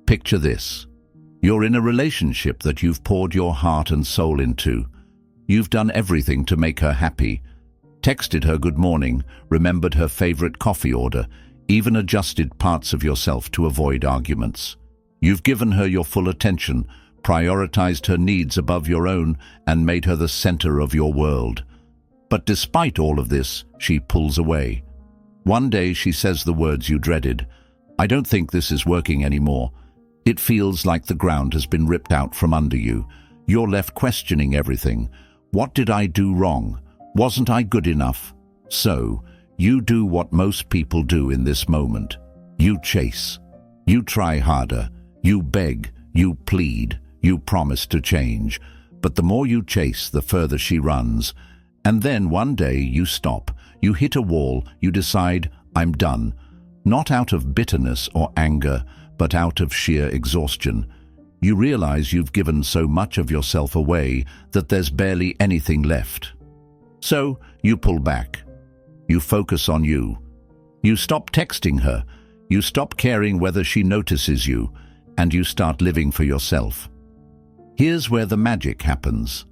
Picture this. You're in a relationship that you've poured your heart and soul into. You've done everything to make her happy. Texted her good morning, remembered her favorite coffee order, even adjusted parts of yourself to avoid arguments. You've given her your full attention, prioritized her needs above your own, and made her the center of your world. But despite all of this, she pulls away. One day she says the words you dreaded. I don't think this is working anymore. It feels like the ground has been ripped out from under you. You're left questioning everything. What did I do wrong? Wasn't I good enough? So, you do what most people do in this moment. You chase. You try harder. You beg. You plead. You promise to change. But the more you chase, the further she runs. And then one day you stop. You hit a wall. You decide, I'm done. Not out of bitterness or anger, but out of sheer exhaustion. You realize you've given so much of yourself away that there's barely anything left. So you pull back. You focus on you. You stop texting her. You stop caring whether she notices you, and you start living for yourself. Here's where the magic happens.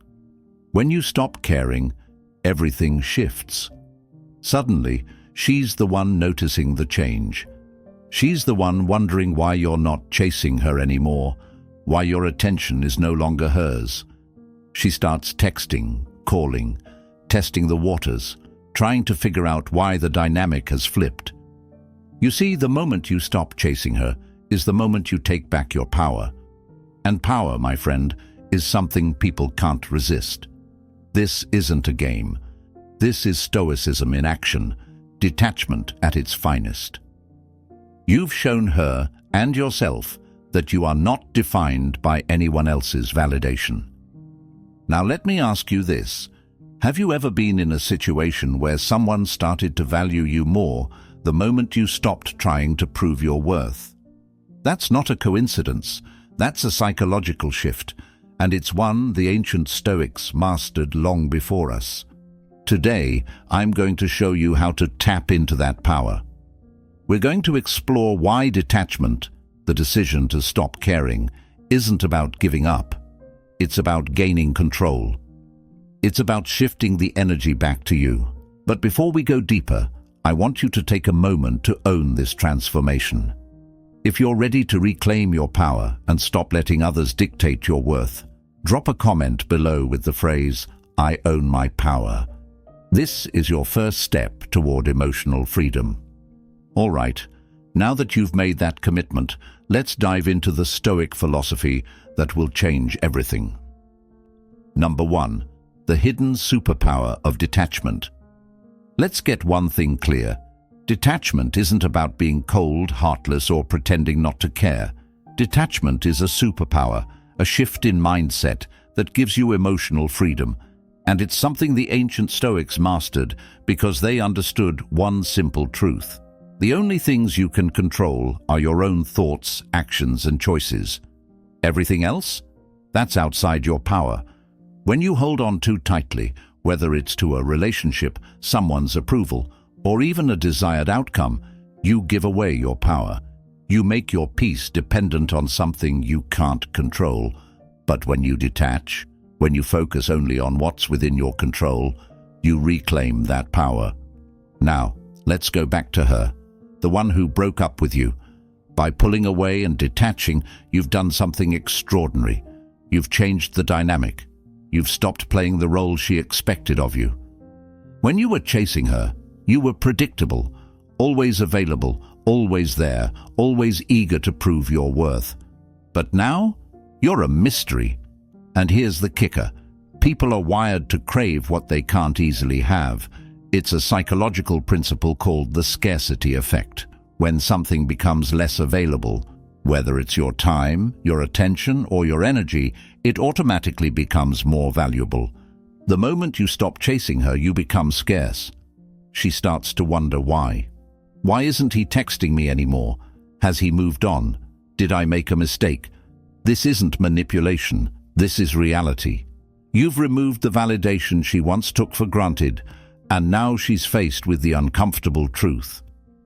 When you stop caring, everything shifts. Suddenly, she's the one noticing the change. She's the one wondering why you're not chasing her anymore, why your attention is no longer hers. She starts texting, calling, testing the waters, trying to figure out why the dynamic has flipped. You see, the moment you stop chasing her is the moment you take back your power. And power, my friend, is something people can't resist. This isn't a game. This is Stoicism in action, detachment at its finest. You've shown her and yourself that you are not defined by anyone else's validation. Now let me ask you this. Have you ever been in a situation where someone started to value you more the moment you stopped trying to prove your worth? That's not a coincidence. That's a psychological shift, and it's one the ancient Stoics mastered long before us. Today, I'm going to show you how to tap into that power. We're going to explore why detachment, the decision to stop caring, isn't about giving up. It's about gaining control. It's about shifting the energy back to you. But before we go deeper, I want you to take a moment to own this transformation. If you're ready to reclaim your power and stop letting others dictate your worth, drop a comment below with the phrase, I own my power. This is your first step toward emotional freedom. All right, now that you've made that commitment, let's dive into the Stoic philosophy that will change everything. Number 1. The hidden superpower of detachment. Let's get one thing clear. Detachment isn't about being cold, heartless, or pretending not to care. Detachment is a superpower, a shift in mindset that gives you emotional freedom. And it's something the ancient Stoics mastered because they understood one simple truth. The only things you can control are your own thoughts, actions, and choices. Everything else? That's outside your power. When you hold on too tightly, whether it's to a relationship, someone's approval, or even a desired outcome, you give away your power. You make your peace dependent on something you can't control. But when you detach, when you focus only on what's within your control, you reclaim that power. Now, let's go back to her, the one who broke up with you. By pulling away and detaching, you've done something extraordinary. You've changed the dynamic. You've stopped playing the role she expected of you. When you were chasing her, you were predictable, always available, always there, always eager to prove your worth. But now, you're a mystery. And here's the kicker. People are wired to crave what they can't easily have. It's a psychological principle called the scarcity effect. When something becomes less available, whether it's your time, your attention, or your energy, it automatically becomes more valuable. The moment you stop chasing her, you become scarce. She starts to wonder why. Why isn't he texting me anymore? Has he moved on? Did I make a mistake? This isn't manipulation. This is reality. You've removed the validation she once took for granted, and now she's faced with the uncomfortable truth.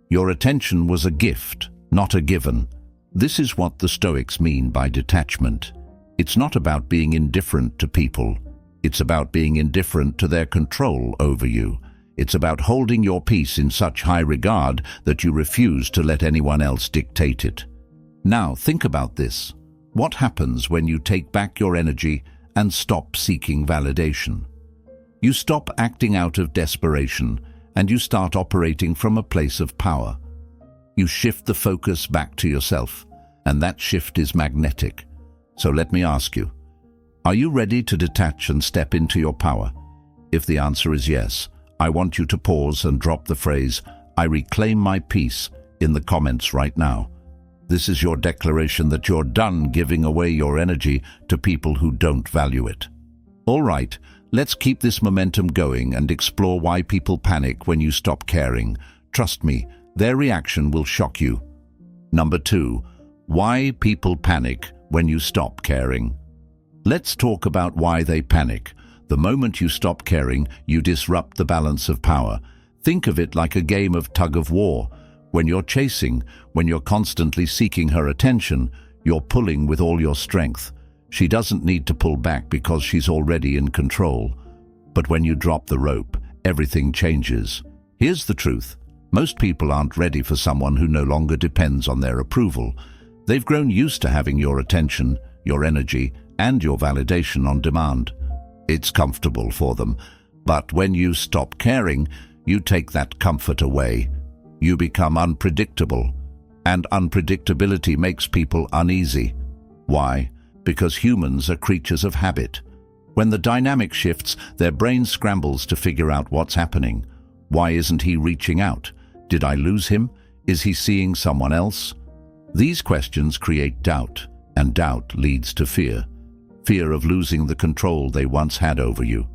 Your attention was a gift, not a given. This is what the Stoics mean by detachment. It's not about being indifferent to people. It's about being indifferent to their control over you. It's about holding your peace in such high regard that you refuse to let anyone else dictate it. Now, think about this. What happens when you take back your energy and stop seeking validation? You stop acting out of desperation and you start operating from a place of power. You shift the focus back to yourself, and that shift is magnetic. So let me ask you, are you ready to detach and step into your power? If the answer is yes, I want you to pause and drop the phrase, "I reclaim my peace," in the comments right now. This is your declaration that you're done giving away your energy to people who don't value it. All right, let's keep this momentum going and explore why people panic when you stop caring. Trust me, their reaction will shock you. Number 2, why people panic when you stop caring. Let's talk about why they panic. The moment you stop caring, you disrupt the balance of power. Think of it like a game of tug-of-war. When you're chasing, when you're constantly seeking her attention, you're pulling with all your strength. She doesn't need to pull back because she's already in control. But when you drop the rope, everything changes. Here's the truth. Most people aren't ready for someone who no longer depends on their approval. They've grown used to having your attention, your energy, and your validation on demand. It's comfortable for them. But when you stop caring, you take that comfort away. You become unpredictable. And unpredictability makes people uneasy. Why? Because humans are creatures of habit. When the dynamic shifts, their brain scrambles to figure out what's happening. Why isn't he reaching out? Did I lose him? Is he seeing someone else? These questions create doubt, and doubt leads to fear. Fear of losing the control they once had over you.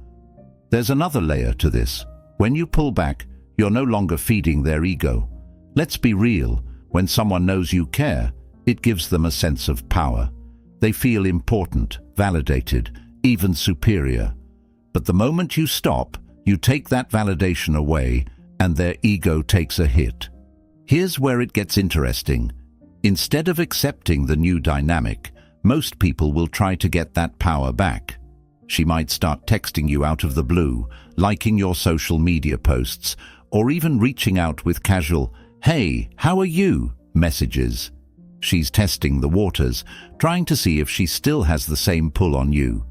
There's another layer to this. When you pull back, you're no longer feeding their ego. Let's be real. When someone knows you care, it gives them a sense of power. They feel important, validated, even superior. But the moment you stop, you take that validation away, and their ego takes a hit. Here's where it gets interesting. Instead of accepting the new dynamic, most people will try to get that power back. She might start texting you out of the blue, liking your social media posts, or even reaching out with casual, "Hey, how are you?" messages. She's testing the waters, trying to see if she still has the same pull on you.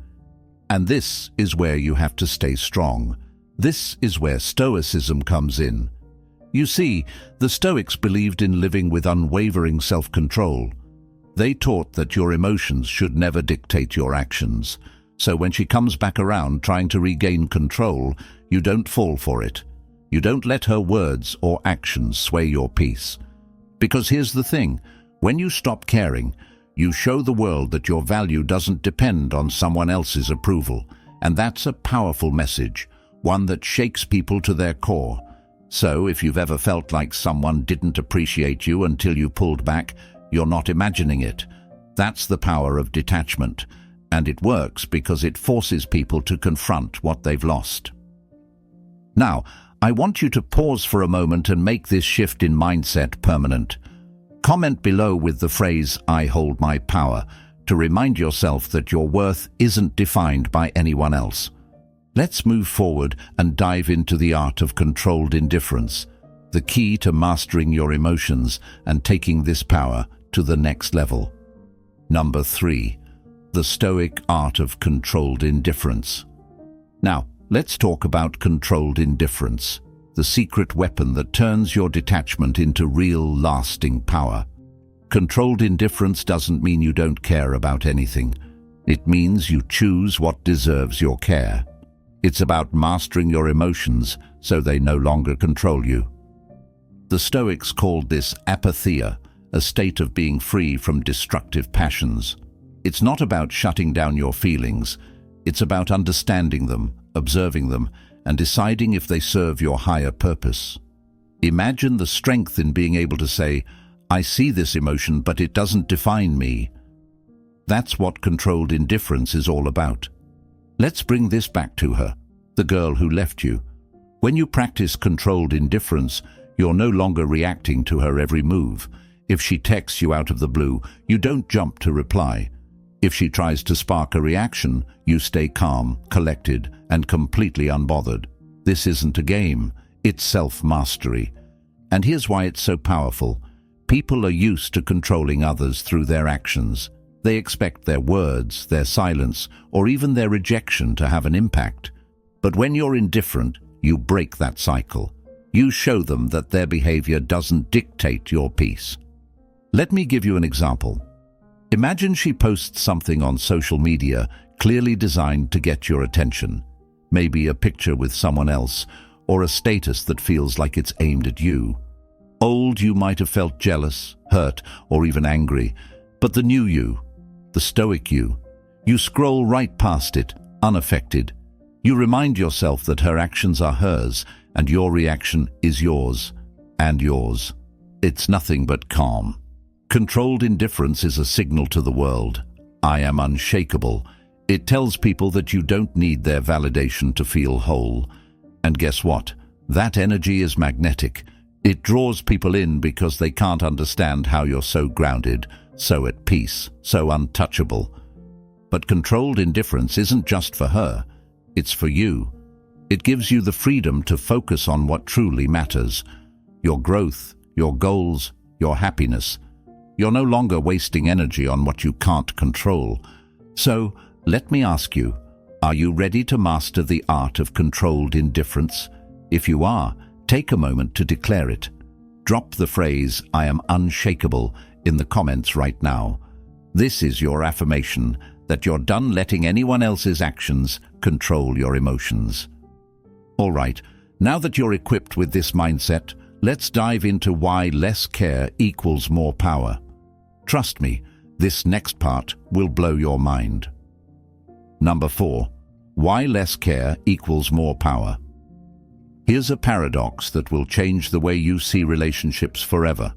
And this is where you have to stay strong. This is where Stoicism comes in. You see, the Stoics believed in living with unwavering self-control. They taught that your emotions should never dictate your actions. So when she comes back around trying to regain control, you don't fall for it. You don't let her words or actions sway your peace. Because here's the thing, when you stop caring, you show the world that your value doesn't depend on someone else's approval. And that's a powerful message, one that shakes people to their core. So if you've ever felt like someone didn't appreciate you until you pulled back, you're not imagining it. That's the power of detachment. And it works because it forces people to confront what they've lost. Now, I want you to pause for a moment and make this shift in mindset permanent. Comment below with the phrase, "I hold my power," to remind yourself that your worth isn't defined by anyone else. Let's move forward and dive into the art of controlled indifference, the key to mastering your emotions and taking this power to the next level. Number 3. The Stoic art of controlled indifference. Now, let's talk about controlled indifference, the secret weapon that turns your detachment into real, lasting power. Controlled indifference doesn't mean you don't care about anything. It means you choose what deserves your care. It's about mastering your emotions so they no longer control you. The Stoics called this apatheia, a state of being free from destructive passions. It's not about shutting down your feelings. It's about understanding them, observing them, and deciding if they serve your higher purpose. Imagine the strength in being able to say, "I see this emotion, but it doesn't define me." That's what controlled indifference is all about. Let's bring this back to her, the girl who left you. When you practice controlled indifference, you're no longer reacting to her every move. If she texts you out of the blue, you don't jump to reply. If she tries to spark a reaction, you stay calm, collected, and completely unbothered. This isn't a game, it's self-mastery. And here's why it's so powerful. People are used to controlling others through their actions. They expect their words, their silence, or even their rejection to have an impact. But when you're indifferent, you break that cycle. You show them that their behavior doesn't dictate your peace. Let me give you an example. Imagine she posts something on social media clearly designed to get your attention. Maybe a picture with someone else, or a status that feels like it's aimed at you. Old you might have felt jealous, hurt, or even angry, but the new you, the stoic you scroll right past it, unaffected. You remind yourself that her actions are hers, and your reaction is yours, and yours. It's nothing but calm. Controlled indifference is a signal to the world. I am unshakable. It tells people that you don't need their validation to feel whole. And guess what? That energy is magnetic. It draws people in because they can't understand how you're so grounded, so at peace, so untouchable. But controlled indifference isn't just for her. It's for you. It gives you the freedom to focus on what truly matters. Your growth, your goals, your happiness. You're no longer wasting energy on what you can't control. So, let me ask you, are you ready to master the art of controlled indifference? If you are, take a moment to declare it. Drop the phrase, "I am unshakable," in the comments right now. This is your affirmation that you're done letting anyone else's actions control your emotions. All right, now that you're equipped with this mindset, let's dive into why less care equals more power. Trust me, this next part will blow your mind. Number 4. Why less care equals more power. Here's a paradox that will change the way you see relationships forever.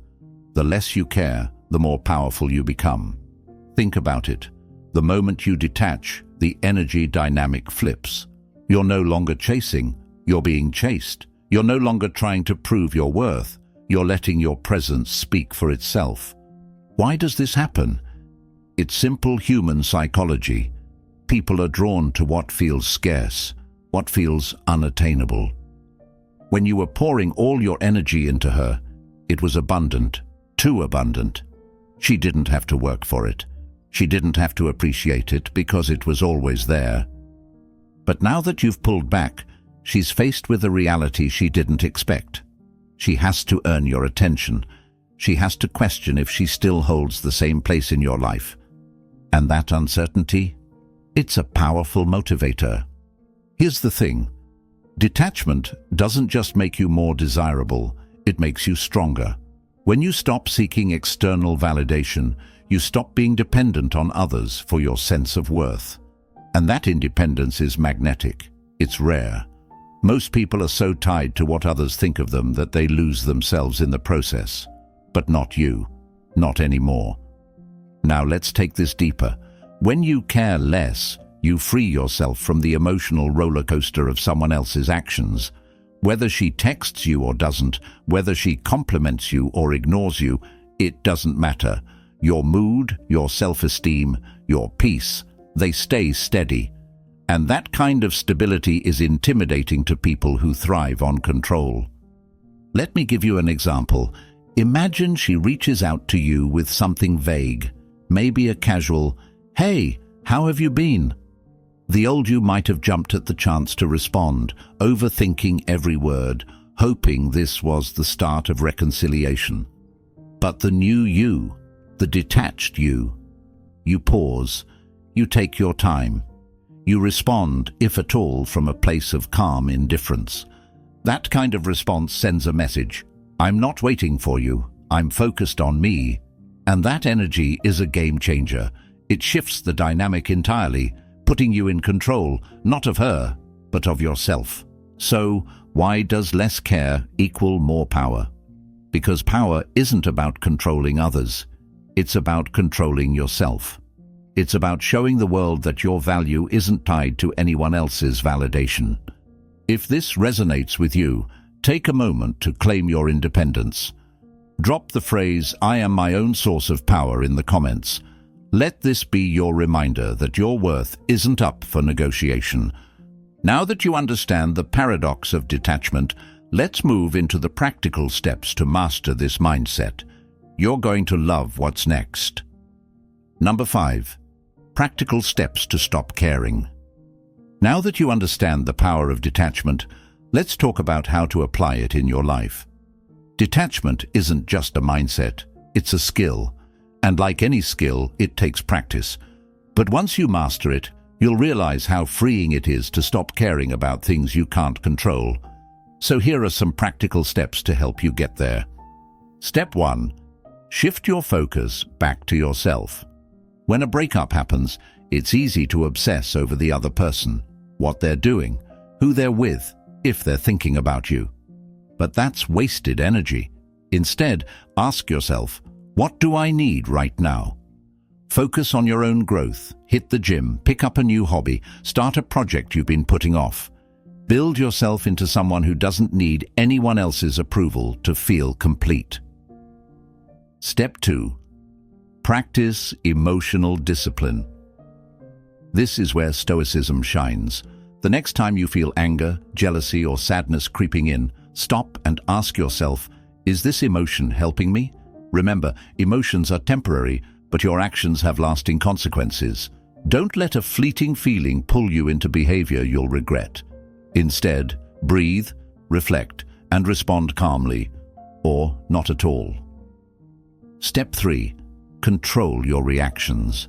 The less you care, the more powerful you become. Think about it. The moment you detach, the energy dynamic flips. You're no longer chasing, you're being chased. You're no longer trying to prove your worth. You're letting your presence speak for itself. Why does this happen? It's simple human psychology. People are drawn to what feels scarce, what feels unattainable. When you were pouring all your energy into her, it was abundant, too abundant. She didn't have to work for it. She didn't have to appreciate it because it was always there. But now that you've pulled back, she's faced with a reality she didn't expect. She has to earn your attention. She has to question if she still holds the same place in your life. And that uncertainty? It's a powerful motivator. Here's the thing. Detachment doesn't just make you more desirable, it makes you stronger. When you stop seeking external validation, you stop being dependent on others for your sense of worth. And that independence is magnetic. It's rare. Most people are so tied to what others think of them that they lose themselves in the process. But not you. Not anymore. Now let's take this deeper. When you care less, you free yourself from the emotional roller coaster of someone else's actions. Whether she texts you or doesn't, whether she compliments you or ignores you, it doesn't matter. Your mood, your self-esteem, your peace, they stay steady. And that kind of stability is intimidating to people who thrive on control. Let me give you an example. Imagine she reaches out to you with something vague, maybe a casual, "Hey, how have you been?" The old you might have jumped at the chance to respond, overthinking every word, hoping this was the start of reconciliation. But the new you, the detached you pause, you take your time. You respond, if at all, from a place of calm indifference. That kind of response sends a message. I'm not waiting for you, I'm focused on me. And that energy is a game changer. It shifts the dynamic entirely, putting you in control, not of her, but of yourself. So, why does less care equal more power? Because power isn't about controlling others. It's about controlling yourself. It's about showing the world that your value isn't tied to anyone else's validation. If this resonates with you, take a moment to claim your independence. Drop the phrase, "I am my own source of power" in the comments. Let this be your reminder that your worth isn't up for negotiation. Now that you understand the paradox of detachment, let's move into the practical steps to master this mindset. You're going to love what's next. Number 5. Practical steps to stop caring. Now that you understand the power of detachment, let's talk about how to apply it in your life. Detachment isn't just a mindset, it's a skill. And like any skill, it takes practice. But once you master it, you'll realize how freeing it is to stop caring about things you can't control. So here are some practical steps to help you get there. Step 1. Shift your focus back to yourself. When a breakup happens, it's easy to obsess over the other person, what they're doing, who they're with, if they're thinking about you. But that's wasted energy. Instead, ask yourself, what do I need right now? Focus on your own growth, hit the gym, pick up a new hobby, start a project you've been putting off. Build yourself into someone who doesn't need anyone else's approval to feel complete. Step 2. Practice emotional discipline. This is where Stoicism shines. The next time you feel anger, jealousy, or sadness creeping in, stop and ask yourself, is this emotion helping me? Remember, emotions are temporary, but your actions have lasting consequences. Don't let a fleeting feeling pull you into behavior you'll regret. Instead, breathe, reflect, and respond calmly, or not at all. Step 3. Control your reactions.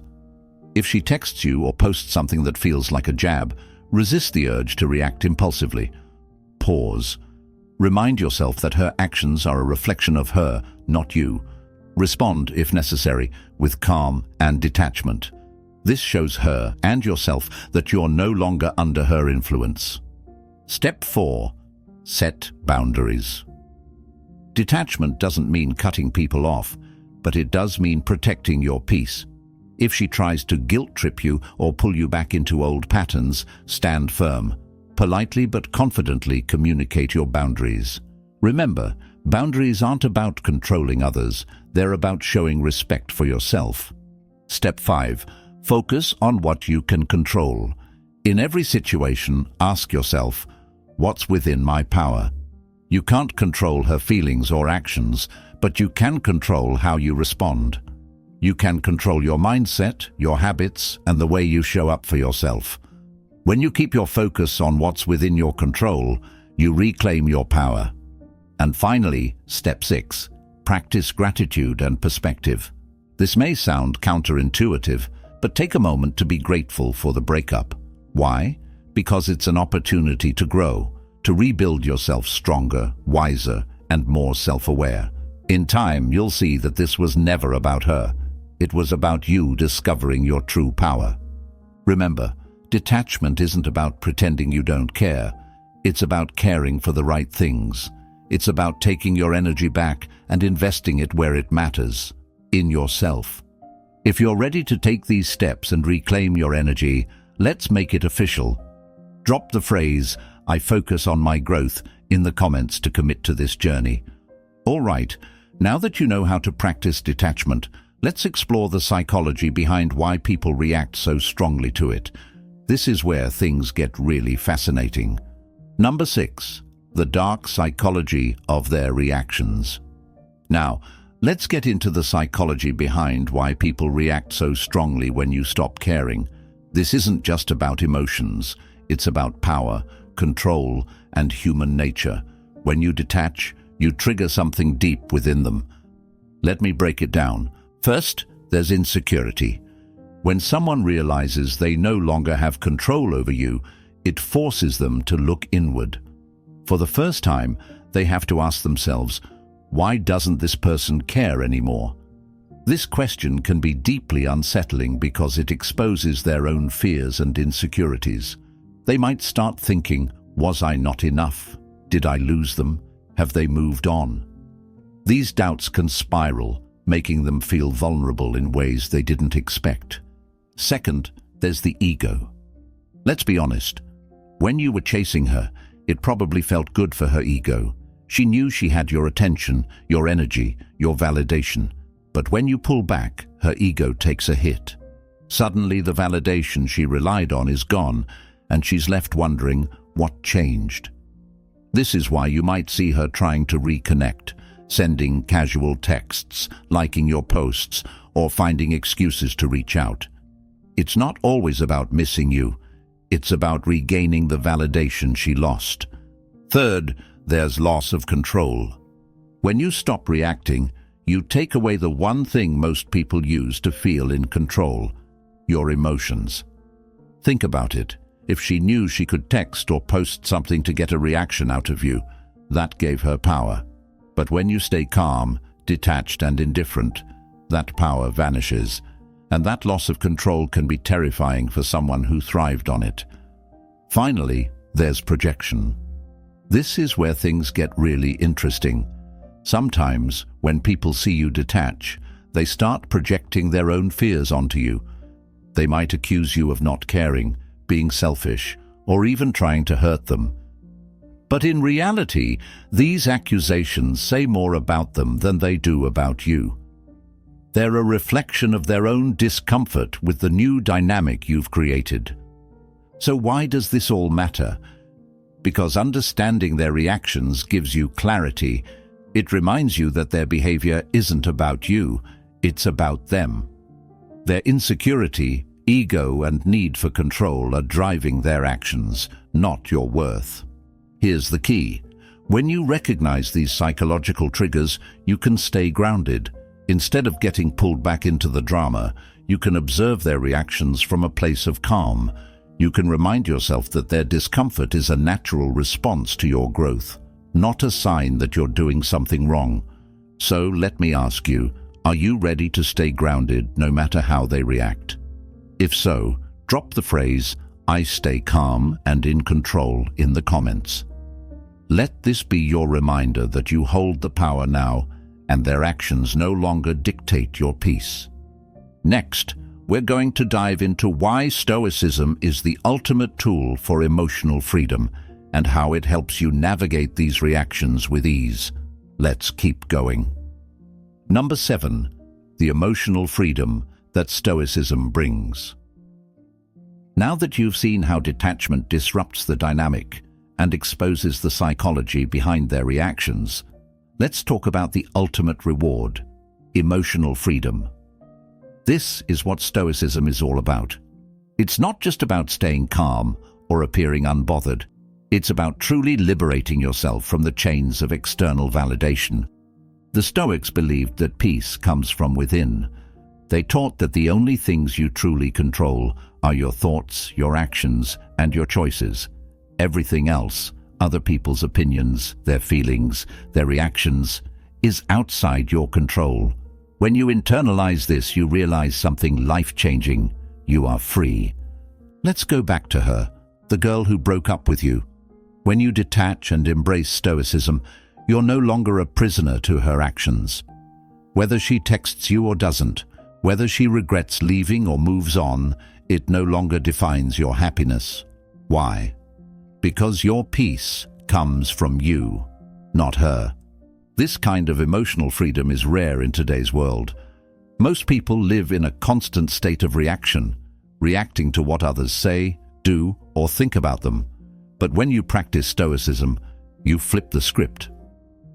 If she texts you or posts something that feels like a jab, resist the urge to react impulsively. Pause. Remind yourself that her actions are a reflection of her, not you. Respond, if necessary, with calm and detachment. This shows her and yourself that you're no longer under her influence. Step 4. Set boundaries. Detachment doesn't mean cutting people off, but it does mean protecting your peace. If she tries to guilt-trip you or pull you back into old patterns, stand firm. Politely but confidently communicate your boundaries. Remember, boundaries aren't about controlling others, they're about showing respect for yourself. Step 5. Focus on what you can control. In every situation, ask yourself, what's within my power? You can't control her feelings or actions, but you can control how you respond. You can control your mindset, your habits, and the way you show up for yourself. When you keep your focus on what's within your control, you reclaim your power. And finally, step 6. Practice gratitude and perspective. This may sound counterintuitive, but take a moment to be grateful for the breakup. Why? Because it's an opportunity to grow, to rebuild yourself stronger, wiser, and more self-aware. In time, you'll see that this was never about her. It was about you discovering your true power. Remember, detachment isn't about pretending you don't care. It's about caring for the right things. It's about taking your energy back and investing it where it matters, in yourself. If you're ready to take these steps and reclaim your energy, let's make it official. Drop the phrase, "I focus on my growth," in the comments to commit to this journey. All right, now that you know how to practice detachment, let's explore the psychology behind why people react so strongly to it. This is where things get really fascinating. Number 6. The dark psychology of their reactions. Now, let's get into the psychology behind why people react so strongly when you stop caring. This isn't just about emotions, it's about power, control, and human nature. When you detach, you trigger something deep within them. Let me break it down. First, there's insecurity. When someone realizes they no longer have control over you, it forces them to look inward. For the first time, they have to ask themselves, why doesn't this person care anymore? This question can be deeply unsettling because it exposes their own fears and insecurities. They might start thinking, was I not enough? Did I lose them? Have they moved on? These doubts can spiral, making them feel vulnerable in ways they didn't expect. Second, there's the ego. Let's be honest. When you were chasing her, it probably felt good for her ego. She knew she had your attention, your energy, your validation. But when you pull back, her ego takes a hit. Suddenly, the validation she relied on is gone, and she's left wondering what changed. This is why you might see her trying to reconnect, sending casual texts, liking your posts, or finding excuses to reach out. It's not always about missing you. It's about regaining the validation she lost. Third, there's loss of control. When you stop reacting, you take away the one thing most people use to feel in control: your emotions. Think about it. If she knew she could text or post something to get a reaction out of you, that gave her power. But when you stay calm, detached and indifferent, that power vanishes, and that loss of control can be terrifying for someone who thrived on it. Finally, there's projection. This is where things get really interesting. Sometimes, when people see you detach, they start projecting their own fears onto you. They might accuse you of not caring, being selfish, or even trying to hurt them. But in reality, these accusations say more about them than they do about you. They're a reflection of their own discomfort with the new dynamic you've created. So why does this all matter? Because understanding their reactions gives you clarity. It reminds you that their behavior isn't about you, it's about them. Their insecurity, ego, and need for control are driving their actions, not your worth. Here's the key. When you recognize these psychological triggers, you can stay grounded. Instead of getting pulled back into the drama, you can observe their reactions from a place of calm. You can remind yourself that their discomfort is a natural response to your growth, not a sign that you're doing something wrong. So let me ask you, are you ready to stay grounded no matter how they react? If so, drop the phrase, "I stay calm and in control" in the comments. Let this be your reminder that you hold the power now, and their actions no longer dictate your peace. Next, we're going to dive into why Stoicism is the ultimate tool for emotional freedom and how it helps you navigate these reactions with ease. Let's keep going. Number 7. The emotional freedom that Stoicism brings. Now that you've seen how detachment disrupts the dynamic and exposes the psychology behind their reactions, let's talk about the ultimate reward: emotional freedom. This is what Stoicism is all about. It's not just about staying calm or appearing unbothered. It's about truly liberating yourself from the chains of external validation. The Stoics believed that peace comes from within. They taught that the only things you truly control are your thoughts, your actions, and your choices. Everything else, other people's opinions, their feelings, their reactions, is outside your control. When you internalize this, you realize something life-changing. You are free. Let's go back to her, the girl who broke up with you. When you detach and embrace Stoicism, you're no longer a prisoner to her actions. Whether she texts you or doesn't, whether she regrets leaving or moves on, it no longer defines your happiness. Why? Because your peace comes from you, not her. This kind of emotional freedom is rare in today's world. Most people live in a constant state of reaction, reacting to what others say, do, or think about them. But when you practice Stoicism, you flip the script.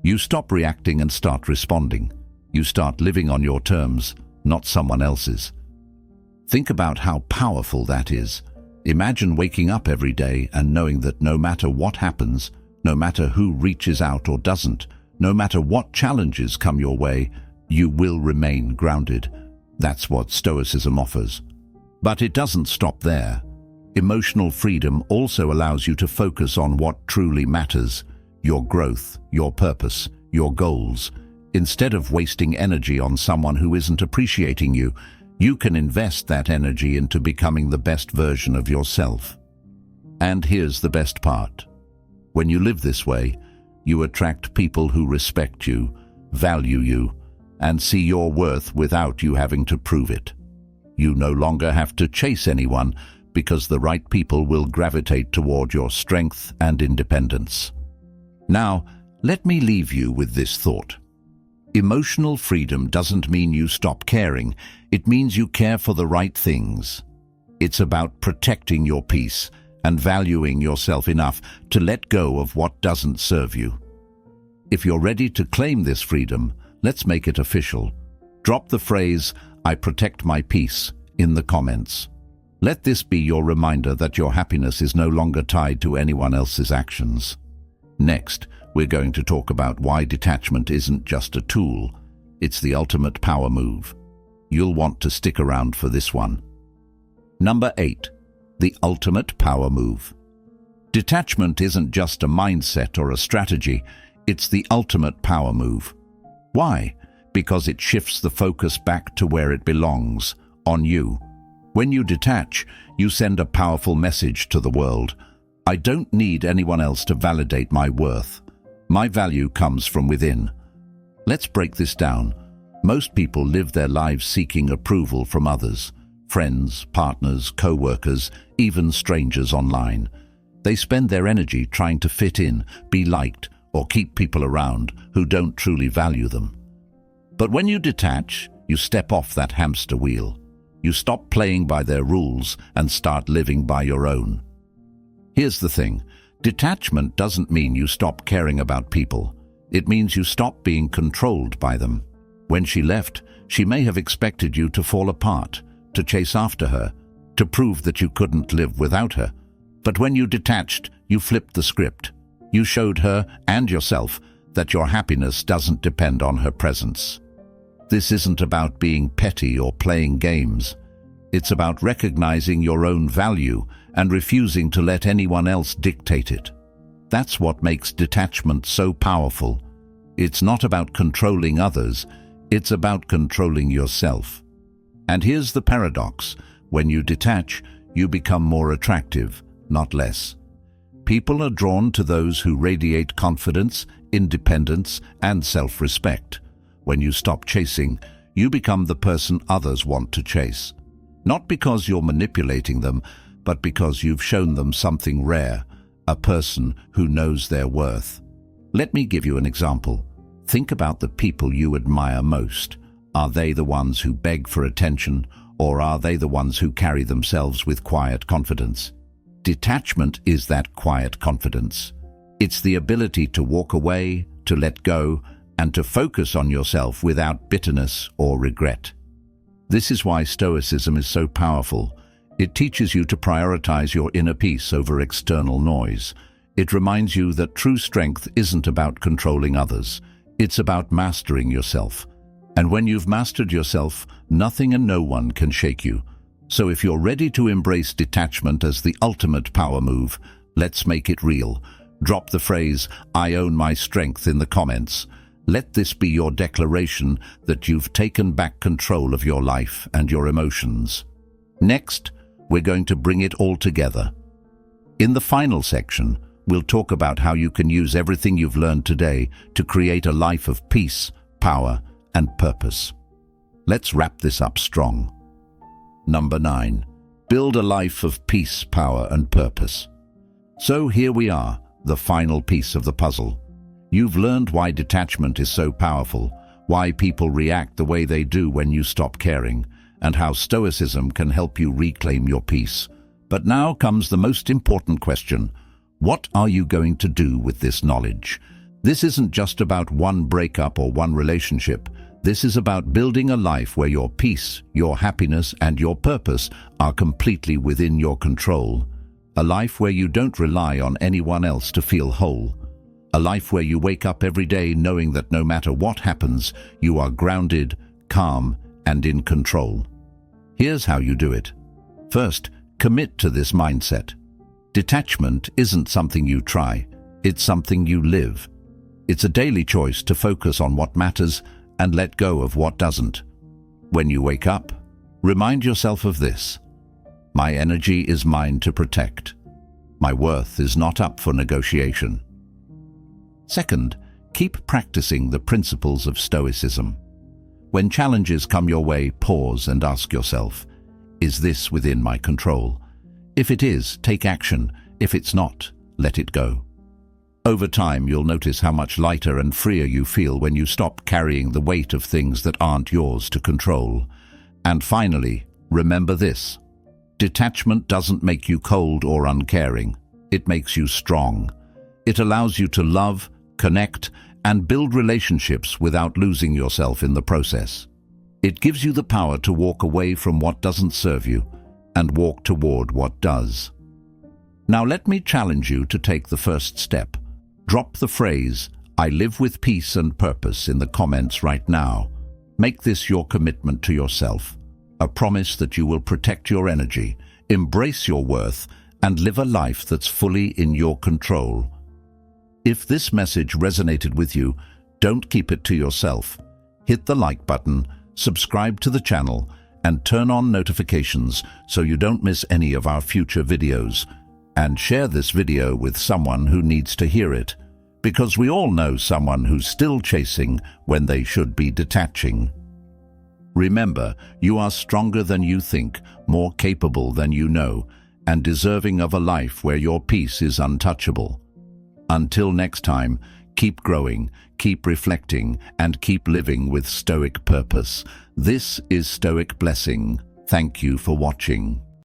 You stop reacting and start responding. You start living on your terms, not someone else's. Think about how powerful that is. Imagine waking up every day and knowing that no matter what happens, no matter who reaches out or doesn't, no matter what challenges come your way, you will remain grounded. That's what Stoicism offers. But it doesn't stop there. Emotional freedom also allows you to focus on what truly matters: your growth, your purpose, your goals. Instead of wasting energy on someone who isn't appreciating you, you can invest that energy into becoming the best version of yourself. And here's the best part. When you live this way, you attract people who respect you, value you, and see your worth without you having to prove it. You no longer have to chase anyone, because the right people will gravitate toward your strength and independence. Now, Let me leave you with this thought. Emotional freedom doesn't mean you stop caring. It means you care for the right things. It's about protecting your peace and valuing yourself enough to let go of what doesn't serve you. If you're ready to claim this freedom, let's make it official. Drop the phrase, "I protect my peace," in the comments. Let this be your reminder that your happiness is no longer tied to anyone else's actions. Next, we're going to talk about why detachment isn't just a tool, it's the ultimate power move. You'll want to stick around for this one. Number 8. The ultimate power move. Detachment isn't just a mindset or a strategy, it's the ultimate power move. Why? Because it shifts the focus back to where it belongs, on you. When you detach, you send a powerful message to the world. I don't need anyone else to validate my worth. My value comes from within. Let's break this down. Most people live their lives seeking approval from others, friends, partners, co-workers, even strangers online. They spend their energy trying to fit in, be liked, or keep people around who don't truly value them. But when you detach, you step off that hamster wheel. You stop playing by their rules and start living by your own. Here's the thing. Detachment doesn't mean you stop caring about people. It means you stop being controlled by them. When she left, she may have expected you to fall apart, to chase after her, to prove that you couldn't live without her. But when you detached, you flipped the script. You showed her and yourself that your happiness doesn't depend on her presence. This isn't about being petty or playing games. It's about recognizing your own value and refusing to let anyone else dictate it. That's what makes detachment so powerful. It's not about controlling others, it's about controlling yourself. And here's the paradox. When you detach, you become more attractive, not less. People are drawn to those who radiate confidence, independence, and self-respect. When you stop chasing, you become the person others want to chase. Not because you're manipulating them, but because you've shown them something rare, a person who knows their worth. Let me give you an example. Think about the people you admire most. Are they the ones who beg for attention, or are they the ones who carry themselves with quiet confidence? Detachment is that quiet confidence. It's the ability to walk away, to let go, and to focus on yourself without bitterness or regret. This is why Stoicism is so powerful. It teaches you to prioritize your inner peace over external noise. It reminds you that true strength isn't about controlling others. It's about mastering yourself. And when you've mastered yourself, nothing and no one can shake you. So if you're ready to embrace detachment as the ultimate power move, let's make it real. Drop the phrase, "I own my strength," in the comments. Let this be your declaration that you've taken back control of your life and your emotions. Next, we're going to bring it all together. In the final section, we'll talk about how you can use everything you've learned today to create a life of peace, power, and purpose. Let's wrap this up strong. Number 9. Build a life of peace, power, and purpose. So here we are, the final piece of the puzzle. You've learned why detachment is so powerful, why people react the way they do when you stop caring, and how Stoicism can help you reclaim your peace. But now comes the most important question. What are you going to do with this knowledge? This isn't just about one breakup or one relationship. This is about building a life where your peace, your happiness, and your purpose are completely within your control. A life where you don't rely on anyone else to feel whole. A life where you wake up every day knowing that no matter what happens, you are grounded, calm, and in control. Here's how you do it. First, commit to this mindset. Detachment isn't something you try, it's something you live. It's a daily choice to focus on what matters and let go of what doesn't. When you wake up, remind yourself of this. My energy is mine to protect. My worth is not up for negotiation. Second, keep practicing the principles of Stoicism. When challenges come your way, pause and ask yourself, is this within my control? If it is, take action. If it's not, let it go. Over time, you'll notice how much lighter and freer you feel when you stop carrying the weight of things that aren't yours to control. And finally, remember this. Detachment doesn't make you cold or uncaring. It makes you strong. It allows you to love, connect, and build relationships without losing yourself in the process. It gives you the power to walk away from what doesn't serve you and walk toward what does. Now let me challenge you to take the first step. Drop the phrase, "I live with peace and purpose," in the comments right now. Make this your commitment to yourself, a promise that you will protect your energy, embrace your worth, and live a life that's fully in your control. If this message resonated with you, don't keep it to yourself. Hit the like button, subscribe to the channel, and turn on notifications so you don't miss any of our future videos. And share this video with someone who needs to hear it, because we all know someone who's still chasing when they should be detaching. Remember, you are stronger than you think, more capable than you know, and deserving of a life where your peace is untouchable. Until next time, keep growing, keep reflecting, and keep living with Stoic purpose. This is Stoic Blessing. Thank you for watching.